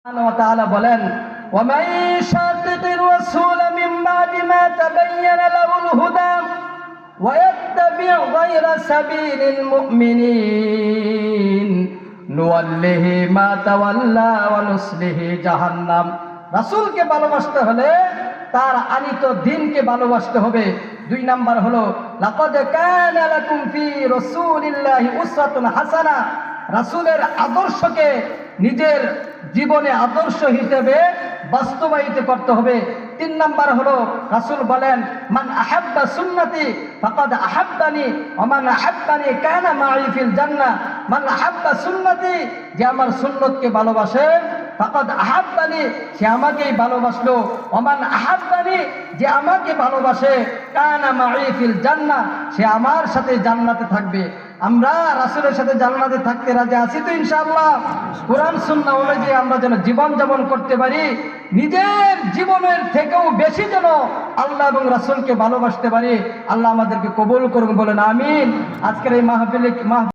সুবহানাহু ওয়া তাআলা বলেন, ওয়া মান শাকিকির রাসূল মিন বাদি মা তাবায়্যানা লাহুল হুদা ওয়া ইয়াত্তাবি' গায়রা সাবিলিল মুমিনিন নুওয়াল্লিহি মা তাওয়াল্লা ওয়া নুসলিহি জাহান্নাম। রাসূলকে ভালোবাসতে হলে তার আনিত দ্বীনকে ভালোবাসতে হবে। 2 নাম্বার হলো লাকাদ কানা লাকুম ফি রাসূলিল্লাহি উসওয়াতুন হাসানা। রাসূলের আদর্শকে নিজের জীবনে আদর্শ হিসেবে বাস্তবায়িত করতে হবে। 3 নাম্বার হলো রাসূল বলেন, মান আহাব্বা সুন্নতি ফাকাদ আহাব্বানি ওয়া মান আহাব্বানি কানা মাই ফিল জান্নাহ। মান আহাব্বা সুন্নতি, যে আমার সুন্নতকে ভালোবাসে, ফাকাদ আহাব্বানি, সে আমাকেই ভালোবাসলো। ওয়া মান আহাব্বানি, যে আমাকে ভালোবাসে, কানা মাই ফিল জান্নাহ, সে আমার সাথে জান্নাতে থাকবে। আমরা রাসূলের সাথে জান্নাতে থাকতে রাজি আছি তো ইনশাআল্লাহ? কোরআন সুন্নাহ অনুযায়ী আমরা যেন জীবন যাপন করতে পারি, নিজের জীবনের থেকেও বেশি যেন আল্লাহ এবং রাসূলকে ভালোবাসতে পারি। আল্লাহ আমাদেরকে কবুল করুন, বলেন আমিন। আজকের এই মাহফিলে